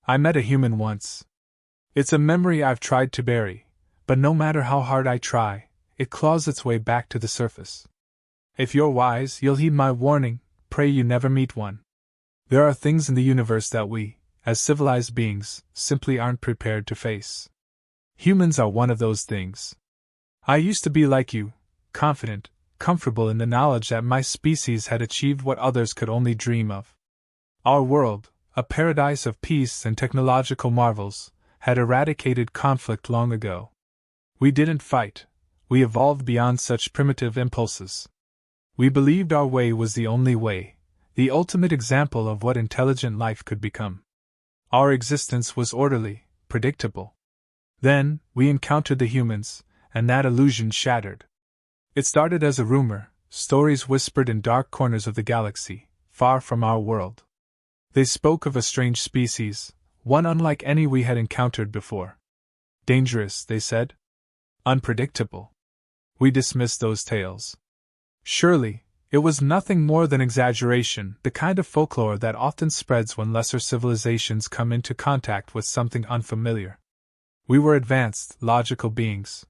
I met a human once. It's a memory I've tried to bury, but no matter how hard I try, it claws its way back to the surface. If you're wise, you'll heed my warning, pray you never meet one. There are things in the universe that we, as civilized beings, simply aren't prepared to face. Humans are one of those things. I used to be like you, confident, comfortable in the knowledge that my species had achieved what others could only dream of. Our world, a paradise of peace and technological marvels, had eradicated conflict long ago. We didn't fight, we evolved beyond such primitive impulses. We believed our way was the only way, the ultimate example of what intelligent life could become. Our existence was orderly, predictable. Then, we encountered the humans, and that illusion shattered. It started as a rumor, stories whispered in dark corners of the galaxy, far from our world. They spoke of a strange species, one unlike any we had encountered before. Dangerous, they said. Unpredictable. We dismissed those tales. Surely, it was nothing more than exaggeration, the kind of folklore that often spreads when lesser civilizations come into contact with something unfamiliar. We were advanced, logical beings.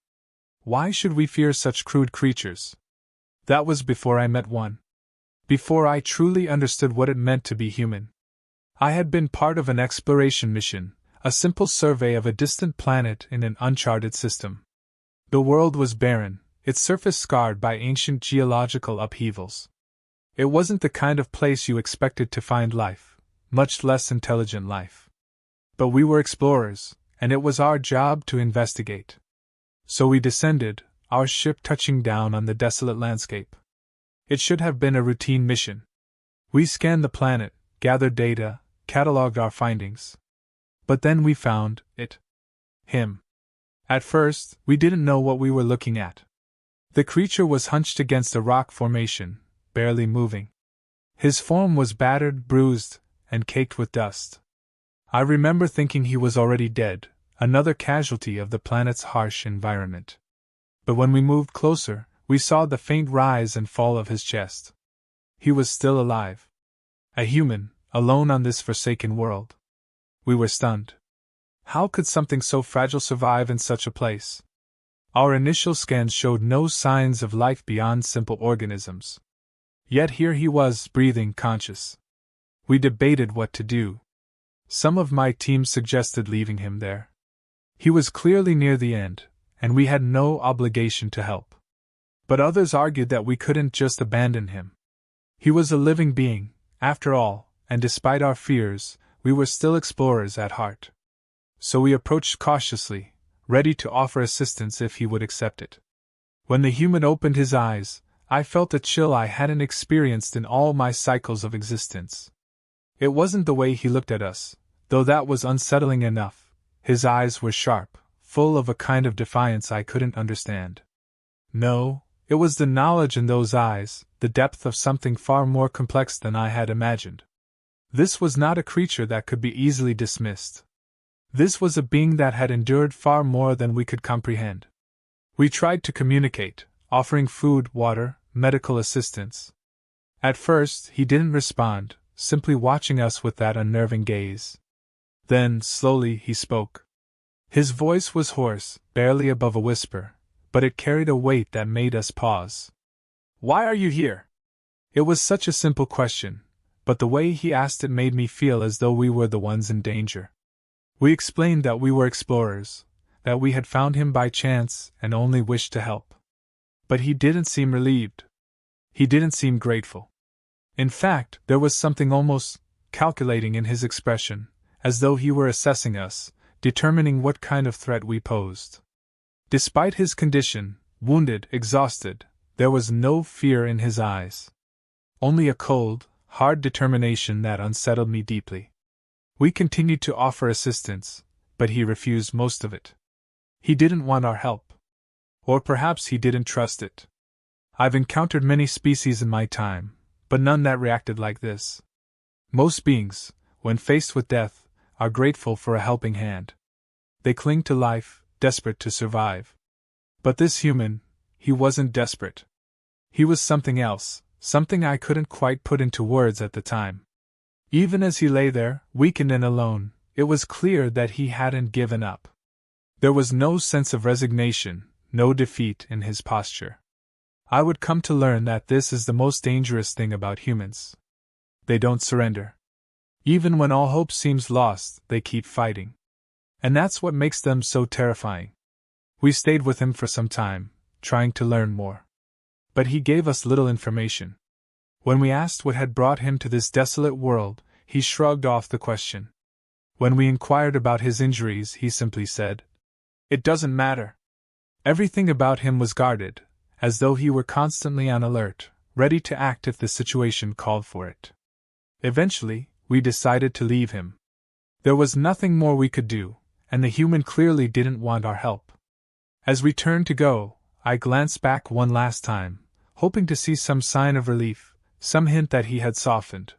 Why should we fear such crude creatures? That was before I met one. Before I truly understood what it meant to be human. I had been part of an exploration mission, a simple survey of a distant planet in an uncharted system. The world was barren, its surface scarred by ancient geological upheavals. It wasn't the kind of place you expected to find life, much less intelligent life. But we were explorers, and it was our job to investigate. So we descended, our ship touching down on the desolate landscape. It should have been a routine mission. We scanned the planet, gathered data, catalogued our findings. But then we found it. Him. At first, we didn't know what we were looking at. The creature was hunched against a rock formation, barely moving. His form was battered, bruised, and caked with dust. I remember thinking he was already dead, another casualty of the planet's harsh environment. But when we moved closer, we saw the faint rise and fall of his chest. He was still alive. A human, alone on this forsaken world. We were stunned. How could something so fragile survive in such a place? Our initial scans showed no signs of life beyond simple organisms. Yet here he was, breathing, conscious. We debated what to do. Some of my team suggested leaving him there. He was clearly near the end, and we had no obligation to help. But others argued that we couldn't just abandon him. He was a living being, after all, and despite our fears, we were still explorers at heart. So we approached cautiously, ready to offer assistance if he would accept it. When the human opened his eyes, I felt a chill I hadn't experienced in all my cycles of existence. It wasn't the way he looked at us, though that was unsettling enough. His eyes were sharp, full of a kind of defiance I couldn't understand. No, it was the knowledge in those eyes, the depth of something far more complex than I had imagined. This was not a creature that could be easily dismissed. This was a being that had endured far more than we could comprehend. We tried to communicate, offering food, water, medical assistance. At first, he didn't respond, simply watching us with that unnerving gaze. Then, slowly, he spoke. His voice was hoarse, barely above a whisper, but it carried a weight that made us pause. "Why are you here?" It was such a simple question, but the way he asked it made me feel as though we were the ones in danger. We explained that we were explorers, that we had found him by chance and only wished to help. But he didn't seem relieved. He didn't seem grateful. In fact, there was something almost calculating in his expression, as though he were assessing us, determining what kind of threat we posed. Despite his condition, wounded, exhausted, there was no fear in his eyes. Only a cold, hard determination that unsettled me deeply. We continued to offer assistance, but he refused most of it. He didn't want our help. Or perhaps he didn't trust it. I've encountered many species in my time, but none that reacted like this. Most beings, when faced with death, are grateful for a helping hand. They cling to life, desperate to survive. But this human, he wasn't desperate. He was something else, something I couldn't quite put into words at the time. Even as he lay there, weakened and alone, it was clear that he hadn't given up. There was no sense of resignation, no defeat in his posture. I would come to learn that this is the most dangerous thing about humans. They don't surrender. Even when all hope seems lost, they keep fighting. And that's what makes them so terrifying. We stayed with him for some time, trying to learn more. But he gave us little information. When we asked what had brought him to this desolate world, he shrugged off the question. When we inquired about his injuries, he simply said, "It doesn't matter." Everything about him was guarded, as though he were constantly on alert, ready to act if the situation called for it. Eventually, we decided to leave him. There was nothing more we could do, and the human clearly didn't want our help. As we turned to go, I glanced back one last time, hoping to see some sign of relief, some hint that he had softened.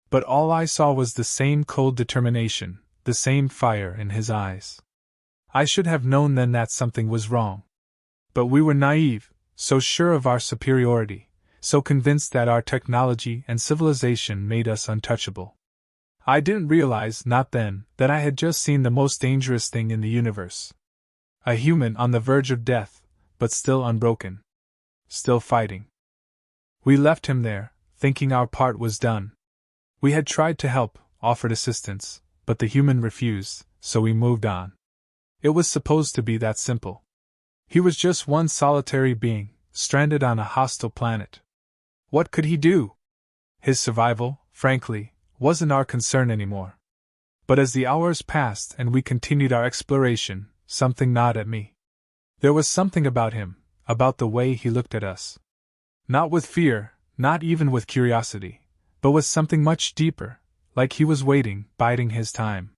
But all I saw was the same cold determination, the same fire in his eyes. I should have known then that something was wrong. But we were naive, so sure of our superiority, so convinced that our technology and civilization made us untouchable. I didn't realize, not then, that I had just seen the most dangerous thing in the universe. A human on the verge of death, but still unbroken. Still fighting. We left him there, thinking our part was done. We had tried to help, offered assistance, but the human refused, so we moved on. It was supposed to be that simple. He was just one solitary being, stranded on a hostile planet. What could he do? His survival, frankly, wasn't our concern anymore. But as the hours passed and we continued our exploration, something gnawed at me. There was something about him, about the way he looked at us. Not with fear, not even with curiosity, but with something much deeper, like he was waiting, biding his time.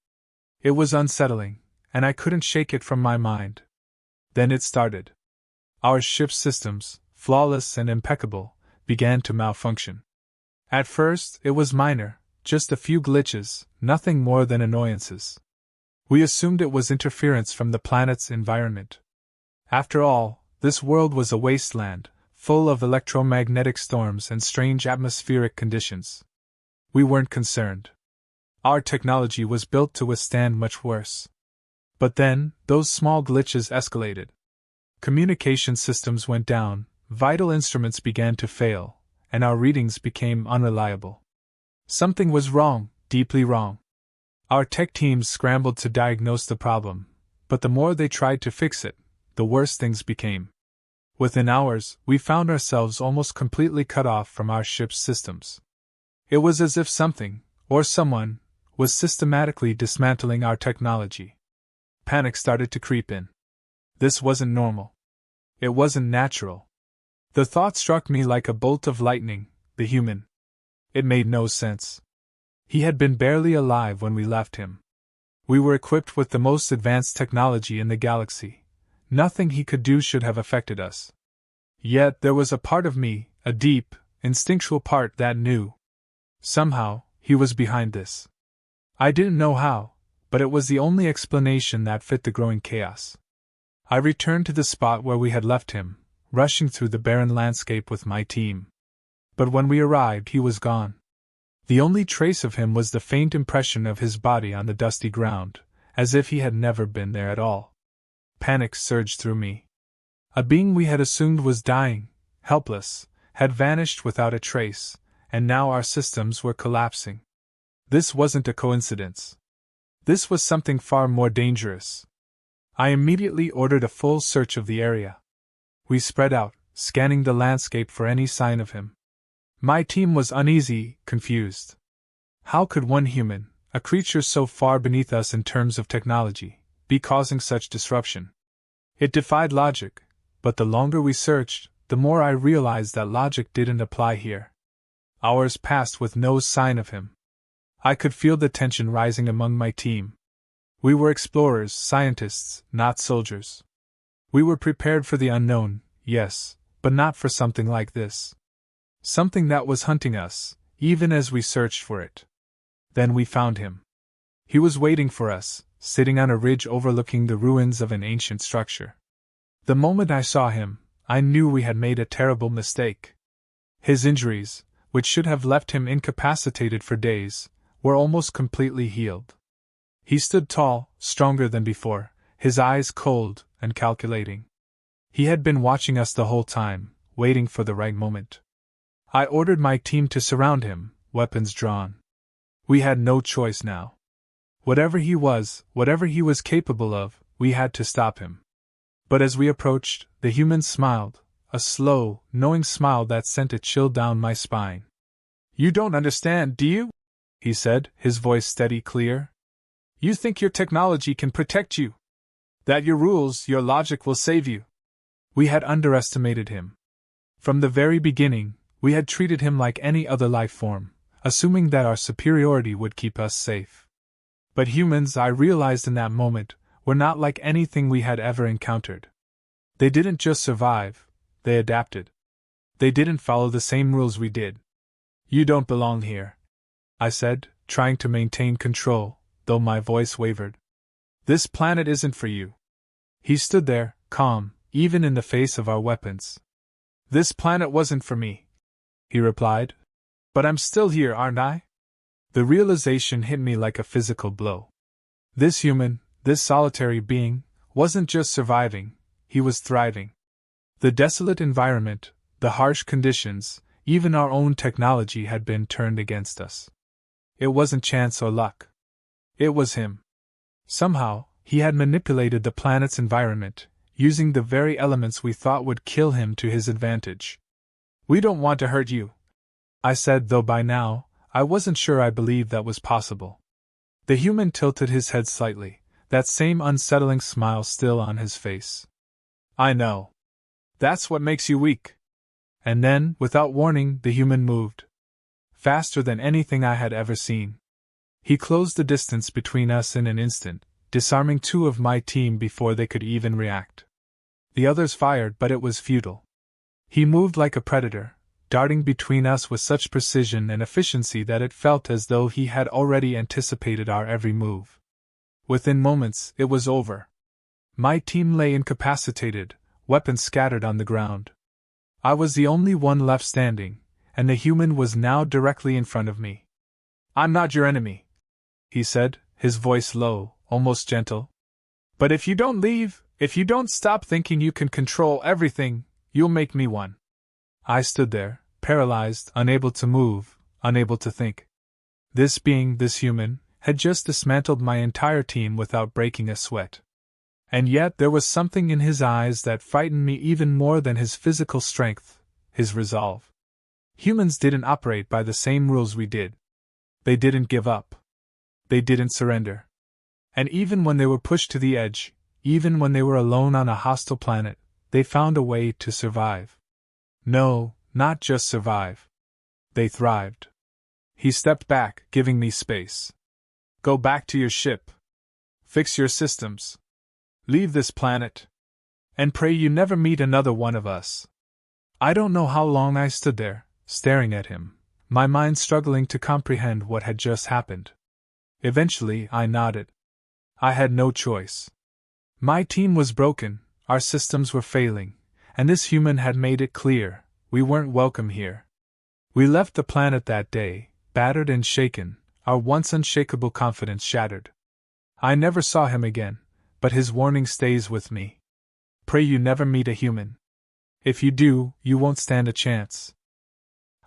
It was unsettling, and I couldn't shake it from my mind. Then it started. Our ship's systems, flawless and impeccable, began to malfunction. At first, it was minor, just a few glitches, nothing more than annoyances. We assumed it was interference from the planet's environment. After all, this world was a wasteland, full of electromagnetic storms and strange atmospheric conditions. We weren't concerned. Our technology was built to withstand much worse. But then, those small glitches escalated. Communication systems went down, vital instruments began to fail, and our readings became unreliable. Something was wrong, deeply wrong. Our tech teams scrambled to diagnose the problem, but the more they tried to fix it, the worse things became. Within hours, we found ourselves almost completely cut off from our ship's systems. It was as if something, or someone, was systematically dismantling our technology. Panic started to creep in. This wasn't normal. It wasn't natural. The thought struck me like a bolt of lightning, the human. It made no sense. He had been barely alive when we left him. We were equipped with the most advanced technology in the galaxy. Nothing he could do should have affected us. Yet there was a part of me, a deep, instinctual part that knew. Somehow, he was behind this. I didn't know how, but it was the only explanation that fit the growing chaos. I returned to the spot where we had left him, rushing through the barren landscape with my team. But when we arrived, he was gone. The only trace of him was the faint impression of his body on the dusty ground, as if he had never been there at all. Panic surged through me. A being we had assumed was dying, helpless, had vanished without a trace, and now our systems were collapsing. This wasn't a coincidence. This was something far more dangerous. I immediately ordered a full search of the area. We spread out, scanning the landscape for any sign of him. My team was uneasy, confused. How could one human, a creature so far beneath us in terms of technology, be causing such disruption? It defied logic, but the longer we searched, the more I realized that logic didn't apply here. Hours passed with no sign of him. I could feel the tension rising among my team. We were explorers, scientists, not soldiers. We were prepared for the unknown, yes, but not for something like this. Something that was hunting us, even as we searched for it. Then we found him. He was waiting for us, sitting on a ridge overlooking the ruins of an ancient structure. The moment I saw him, I knew we had made a terrible mistake. His injuries, which should have left him incapacitated for days, were almost completely healed. He stood tall, stronger than before, his eyes cold and calculating. He had been watching us the whole time, waiting for the right moment. I ordered my team to surround him, weapons drawn. We had no choice now. Whatever he was capable of, we had to stop him. But as we approached, the human smiled, a slow, knowing smile that sent a chill down my spine. "You don't understand, do you?" he said, his voice steady, clear. "You think your technology can protect you? That your rules, your logic will save you?" We had underestimated him. From the very beginning, we had treated him like any other life form, assuming that our superiority would keep us safe. But humans, I realized in that moment, were not like anything we had ever encountered. They didn't just survive, they adapted. They didn't follow the same rules we did. "You don't belong here," I said, trying to maintain control, though my voice wavered. "This planet isn't for you." He stood there, calm, even in the face of our weapons. "This planet wasn't for me," he replied. "But I'm still here, aren't I?" The realization hit me like a physical blow. This human, this solitary being, wasn't just surviving, he was thriving. The desolate environment, the harsh conditions, even our own technology had been turned against us. It wasn't chance or luck. It was him. Somehow, he had manipulated the planet's environment, using the very elements we thought would kill him to his advantage. "We don't want to hurt you," I said, though by now, I wasn't sure I believed that was possible. The human tilted his head slightly, that same unsettling smile still on his face. "I know. That's what makes you weak." And then, without warning, the human moved. Faster than anything I had ever seen. He closed the distance between us in an instant, disarming 2 of my team before they could even react. The others fired, but it was futile. He moved like a predator, darting between us with such precision and efficiency that it felt as though he had already anticipated our every move. Within moments, it was over. My team lay incapacitated, weapons scattered on the ground. I was the only one left standing, and the human was now directly in front of me. "I'm not your enemy," he said, his voice low, almost gentle. "But if you don't leave, if you don't stop thinking you can control everything, you'll make me one." I stood there, paralyzed, unable to move, unable to think. This being, this human, had just dismantled my entire team without breaking a sweat. And yet there was something in his eyes that frightened me even more than his physical strength, his resolve. Humans didn't operate by the same rules we did. They didn't give up. They didn't surrender. And even when they were pushed to the edge, even when they were alone on a hostile planet, they found a way to survive. No, not just survive. They thrived. He stepped back, giving me space. "Go back to your ship. Fix your systems. Leave this planet. And pray you never meet another one of us." I don't know how long I stood there, staring at him, my mind struggling to comprehend what had just happened. Eventually, I nodded. I had no choice. My team was broken, our systems were failing, and this human had made it clear, we weren't welcome here. We left the planet that day, battered and shaken, our once unshakable confidence shattered. I never saw him again, but his warning stays with me. Pray you never meet a human. If you do, you won't stand a chance.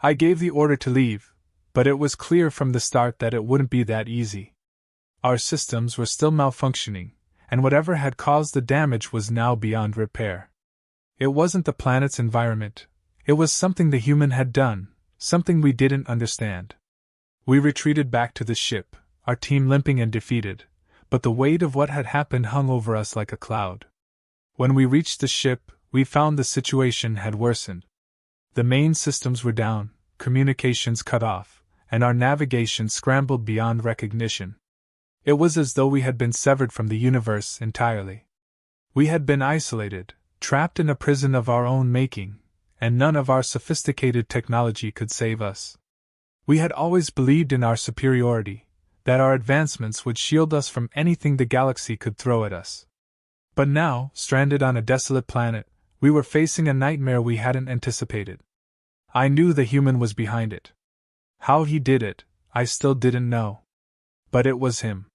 I gave the order to leave, but it was clear from the start that it wouldn't be that easy. Our systems were still malfunctioning, and whatever had caused the damage was now beyond repair. It wasn't the planet's environment, it was something the human had done, something we didn't understand. We retreated back to the ship, our team limping and defeated, but the weight of what had happened hung over us like a cloud. When we reached the ship, we found the situation had worsened. The main systems were down, communications cut off, and our navigation scrambled beyond recognition. It was as though we had been severed from the universe entirely. We had been isolated, trapped in a prison of our own making, and none of our sophisticated technology could save us. We had always believed in our superiority, that our advancements would shield us from anything the galaxy could throw at us. But now, stranded on a desolate planet, we were facing a nightmare we hadn't anticipated. I knew the human was behind it. How he did it, I still didn't know. But it was him.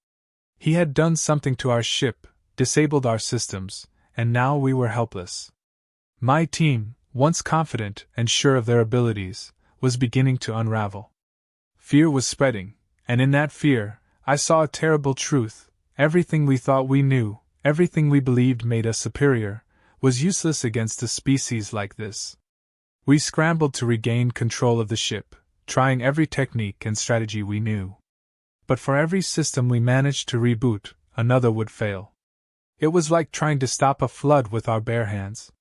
He had done something to our ship, disabled our systems, and now we were helpless. My team, once confident and sure of their abilities, was beginning to unravel. Fear was spreading, and in that fear, I saw a terrible truth. Everything we thought we knew, everything we believed made us superior, was useless against a species like this. We scrambled to regain control of the ship, trying every technique and strategy we knew. But for every system we managed to reboot, another would fail. It was like trying to stop a flood with our bare hands.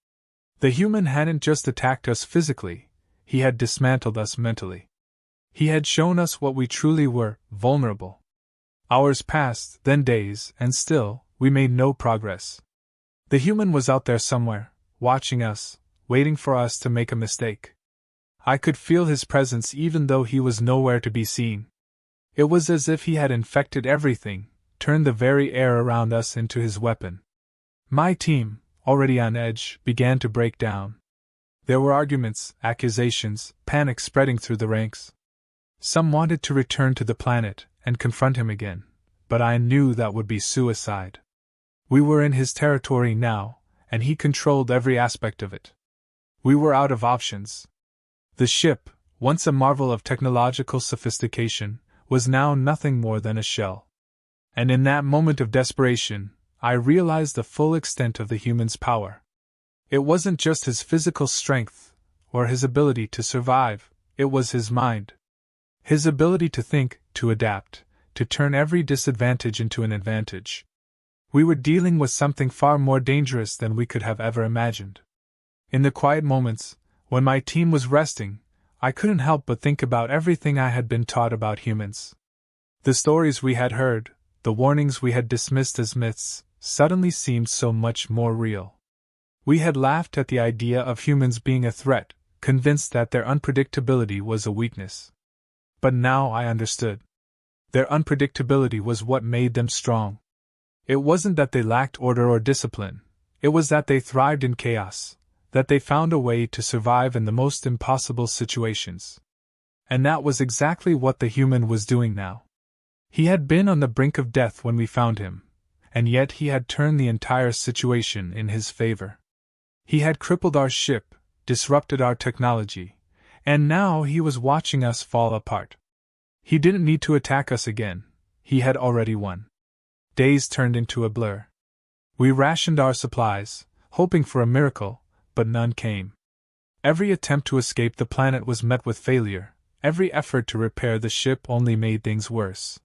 The human hadn't just attacked us physically, he had dismantled us mentally. He had shown us what we truly were, vulnerable. Hours passed, then days, and still, we made no progress. The human was out there somewhere, watching us, waiting for us to make a mistake. I could feel his presence even though he was nowhere to be seen. It was as if he had infected everything, turned the very air around us into his weapon. My team, already on edge, began to break down. There were arguments, accusations, panic spreading through the ranks. Some wanted to return to the planet and confront him again, but I knew that would be suicide. We were in his territory now, and he controlled every aspect of it. We were out of options. The ship, once a marvel of technological sophistication, was now nothing more than a shell. And in that moment of desperation, I realized the full extent of the human's power. It wasn't just his physical strength, or his ability to survive, it was his mind. His ability to think, to adapt, to turn every disadvantage into an advantage. We were dealing with something far more dangerous than we could have ever imagined. In the quiet moments, when my team was resting, I couldn't help but think about everything I had been taught about humans. The stories we had heard, the warnings we had dismissed as myths, suddenly seemed so much more real. We had laughed at the idea of humans being a threat, convinced that their unpredictability was a weakness. But now I understood. Their unpredictability was what made them strong. It wasn't that they lacked order or discipline, it was that they thrived in chaos, that they found a way to survive in the most impossible situations. And that was exactly what the human was doing now. He had been on the brink of death when we found him, and yet he had turned the entire situation in his favor. He had crippled our ship, disrupted our technology, and now he was watching us fall apart. He didn't need to attack us again, he had already won. Days turned into a blur. We rationed our supplies, hoping for a miracle, but none came. Every attempt to escape the planet was met with failure, every effort to repair the ship only made things worse.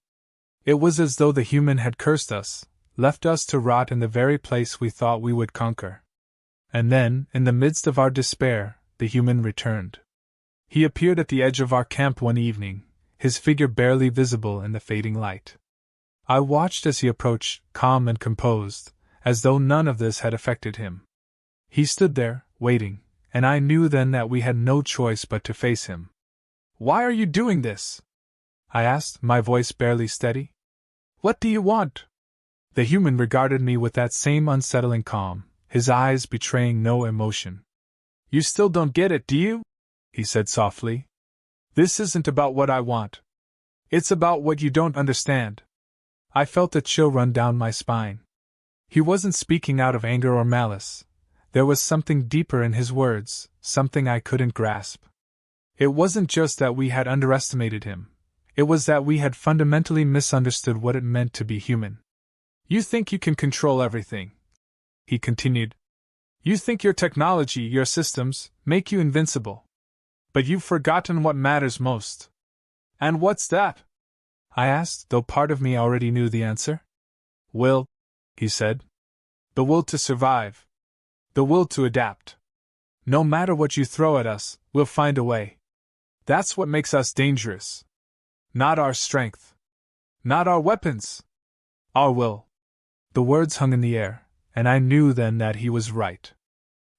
It was as though the human had cursed us, left us to rot in the very place we thought we would conquer. And then, in the midst of our despair, the human returned. He appeared at the edge of our camp one evening, his figure barely visible in the fading light. I watched as he approached, calm and composed, as though none of this had affected him. He stood there, waiting, and I knew then that we had no choice but to face him. "Why are you doing this?" I asked, my voice barely steady. "What do you want?" The human regarded me with that same unsettling calm, his eyes betraying no emotion. "You still don't get it, do you?" he said softly. "This isn't about what I want. It's about what you don't understand." I felt a chill run down my spine. He wasn't speaking out of anger or malice. There was something deeper in his words, something I couldn't grasp. It wasn't just that we had underestimated him. It was that we had fundamentally misunderstood what it meant to be human. "You think you can control everything," he continued. "You think your technology, your systems, make you invincible. But you've forgotten what matters most." "And what's that?" I asked, though part of me already knew the answer. "Will," he said. "The will to survive. The will to adapt. No matter what you throw at us, we'll find a way. That's what makes us dangerous. Not our strength. Not our weapons. Our will." The words hung in the air, and I knew then that he was right.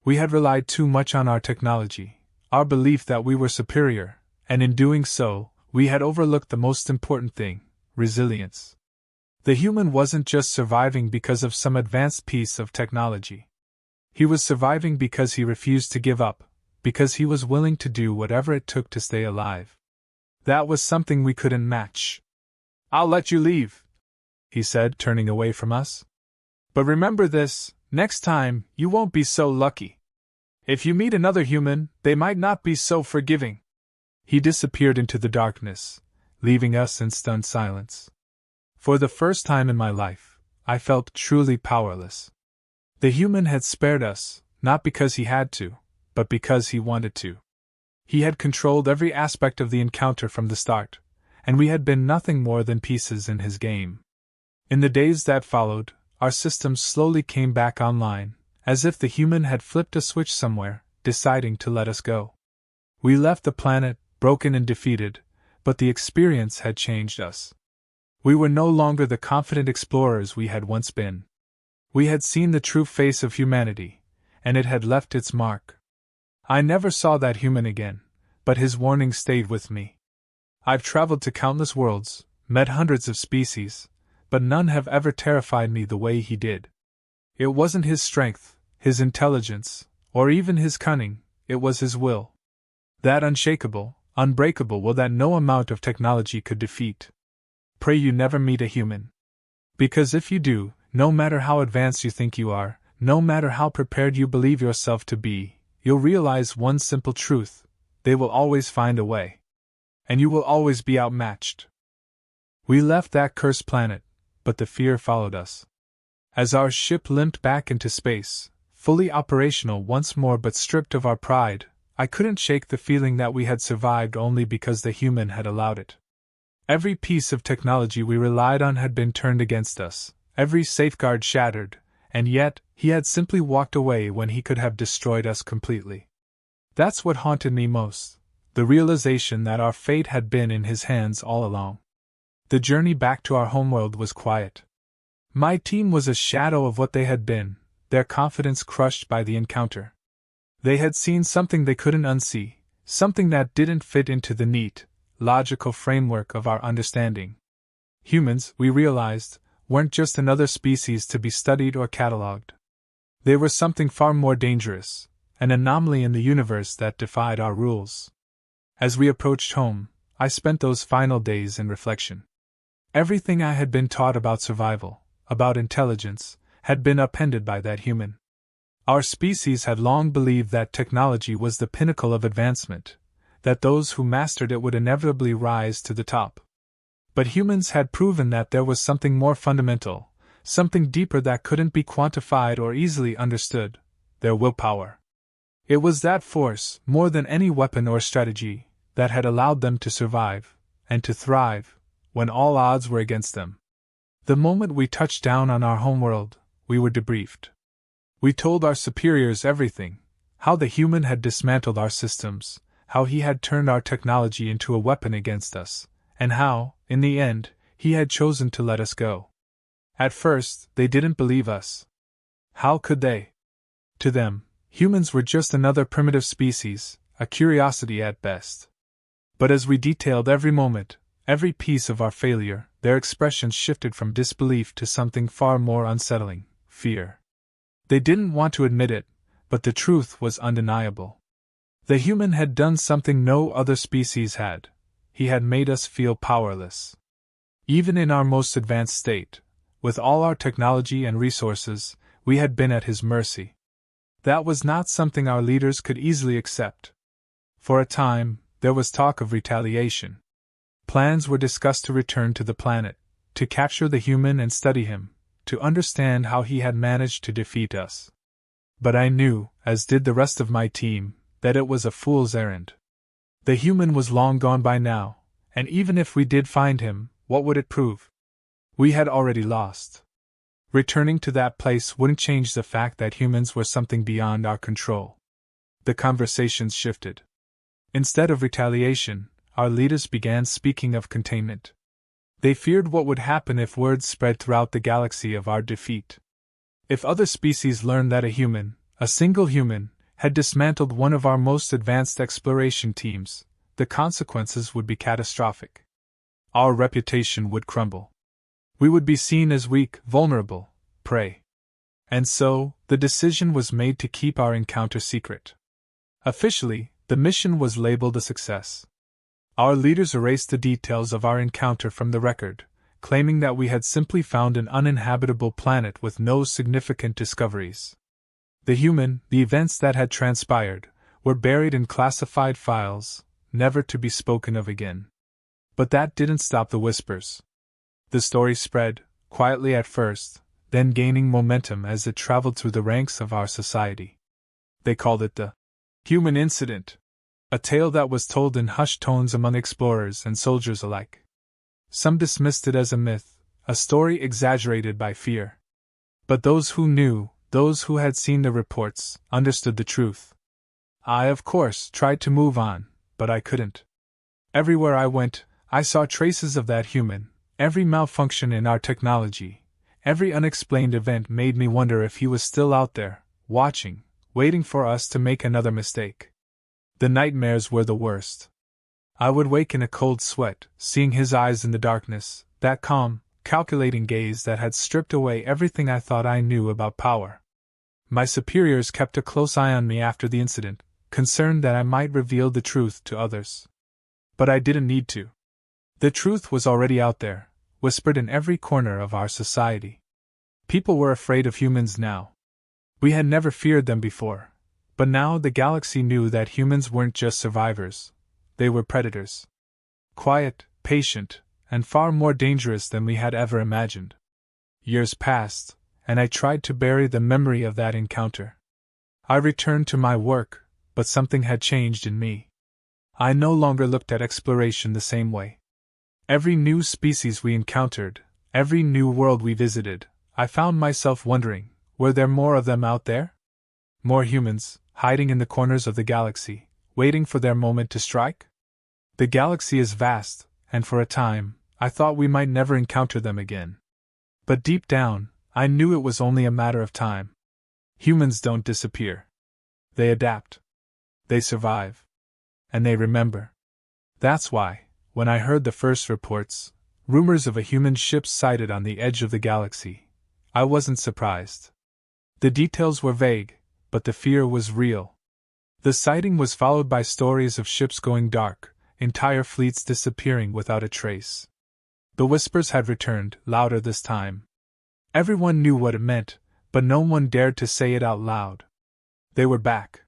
We had relied too much on our technology, our belief that we were superior, and in doing so, we had overlooked the most important thing: resilience. The human wasn't just surviving because of some advanced piece of technology. He was surviving because he refused to give up, because he was willing to do whatever it took to stay alive. That was something we couldn't match. "I'll let you leave," he said, turning away from us. But remember this, next time, you won't be so lucky. If you meet another human, they might not be so forgiving. He disappeared into the darkness, leaving us in stunned silence. For the first time in my life, I felt truly powerless. The human had spared us, not because he had to, but because he wanted to. He had controlled every aspect of the encounter from the start, and we had been nothing more than pieces in his game. In the days that followed, our systems slowly came back online, as if the human had flipped a switch somewhere, deciding to let us go. We left the planet, broken and defeated, but the experience had changed us. We were no longer the confident explorers we had once been. We had seen the true face of humanity, and it had left its mark. I never saw that human again, but his warning stayed with me. I've traveled to countless worlds, met hundreds of species, but none have ever terrified me the way he did. It wasn't his strength, his intelligence, or even his cunning, it was his will. That unshakable, unbreakable will that no amount of technology could defeat. Pray you never meet a human. Because if you do, no matter how advanced you think you are, no matter how prepared you believe yourself to be, you'll realize one simple truth: they will always find a way. And you will always be outmatched. We left that cursed planet, but the fear followed us. As our ship limped back into space, fully operational once more but stripped of our pride, I couldn't shake the feeling that we had survived only because the human had allowed it. Every piece of technology we relied on had been turned against us, every safeguard shattered, and yet, he had simply walked away when he could have destroyed us completely. That's what haunted me most, the realization that our fate had been in his hands all along. The journey back to our homeworld was quiet. My team was a shadow of what they had been, their confidence crushed by the encounter. They had seen something they couldn't unsee, something that didn't fit into the neat, logical framework of our understanding. Humans, we realized, weren't just another species to be studied or catalogued. They were something far more dangerous, an anomaly in the universe that defied our rules. As we approached home, I spent those final days in reflection. Everything I had been taught about survival, about intelligence, had been upended by that human. Our species had long believed that technology was the pinnacle of advancement, that those who mastered it would inevitably rise to the top. But humans had proven that there was something more fundamental, something deeper that couldn't be quantified or easily understood: their willpower. It was that force, more than any weapon or strategy, that had allowed them to survive, and to thrive, when all odds were against them. The moment we touched down on our homeworld, we were debriefed. We told our superiors everything: how the human had dismantled our systems, how he had turned our technology into a weapon against us, and how, in the end, he had chosen to let us go. At first, they didn't believe us. How could they? To them, humans were just another primitive species, a curiosity at best. But as we detailed every moment, every piece of our failure, their expressions shifted from disbelief to something far more unsettling: fear. They didn't want to admit it, but the truth was undeniable. The human had done something no other species had. He had made us feel powerless. Even in our most advanced state, with all our technology and resources, we had been at his mercy. That was not something our leaders could easily accept. For a time, there was talk of retaliation. Plans were discussed to return to the planet, to capture the human and study him, to understand how he had managed to defeat us. But I knew, as did the rest of my team, that it was a fool's errand. The human was long gone by now, and even if we did find him, what would it prove? We had already lost. Returning to that place wouldn't change the fact that humans were something beyond our control. The conversations shifted. Instead of retaliation, our leaders began speaking of containment. They feared what would happen if word spread throughout the galaxy of our defeat. If other species learned that a human, a single human, had dismantled one of our most advanced exploration teams, the consequences would be catastrophic. Our reputation would crumble. We would be seen as weak, vulnerable, prey. And so, the decision was made to keep our encounter secret. Officially, the mission was labeled a success. Our leaders erased the details of our encounter from the record, claiming that we had simply found an uninhabitable planet with no significant discoveries. The events that had transpired, were buried in classified files, never to be spoken of again. But that didn't stop the whispers. The story spread, quietly at first, then gaining momentum as it traveled through the ranks of our society. They called it the human incident, a tale that was told in hushed tones among explorers and soldiers alike. Some dismissed it as a myth, a story exaggerated by fear. But those who knew, those who had seen the reports, understood the truth. I, of course, tried to move on, but I couldn't. Everywhere I went, I saw traces of that human. Every malfunction in our technology, every unexplained event made me wonder if he was still out there, watching, waiting for us to make another mistake. The nightmares were the worst. I would wake in a cold sweat, seeing his eyes in the darkness, that calm, calculating gaze that had stripped away everything I thought I knew about power. My superiors kept a close eye on me after the incident, concerned that I might reveal the truth to others. But I didn't need to. The truth was already out there, whispered in every corner of our society. People were afraid of humans now. We had never feared them before, but now the galaxy knew that humans weren't just survivors, they were predators. Quiet, patient, and far more dangerous than we had ever imagined. Years passed, and I tried to bury the memory of that encounter. I returned to my work, but something had changed in me. I no longer looked at exploration the same way. Every new species we encountered, every new world we visited, I found myself wondering, were there more of them out there? More humans, hiding in the corners of the galaxy, waiting for their moment to strike? The galaxy is vast, and for a time, I thought we might never encounter them again. But deep down, I knew it was only a matter of time. Humans don't disappear. They adapt. They survive. And they remember. That's why, when I heard the first reports, rumors of a human ship sighted on the edge of the galaxy, I wasn't surprised. The details were vague, but the fear was real. The sighting was followed by stories of ships going dark, entire fleets disappearing without a trace. The whispers had returned, louder this time. Everyone knew what it meant, but no one dared to say it out loud. They were back.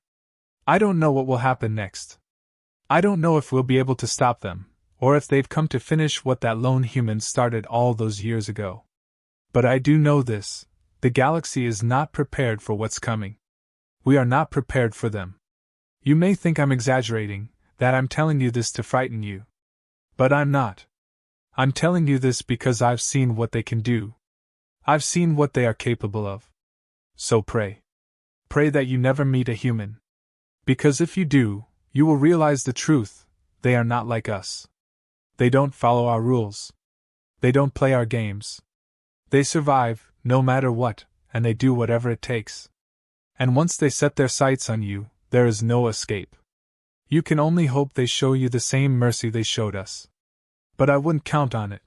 I don't know what will happen next. I don't know if we'll be able to stop them, or if they've come to finish what that lone human started all those years ago. But I do know this, the galaxy is not prepared for what's coming. We are not prepared for them. You may think I'm exaggerating, that I'm telling you this to frighten you. But I'm not. I'm telling you this because I've seen what they can do. I've seen what they are capable of. So pray. Pray that you never meet a human. Because if you do, you will realize the truth, they are not like us. They don't follow our rules. They don't play our games. They survive, no matter what, and they do whatever it takes. And once they set their sights on you, there is no escape. You can only hope they show you the same mercy they showed us. But I wouldn't count on it.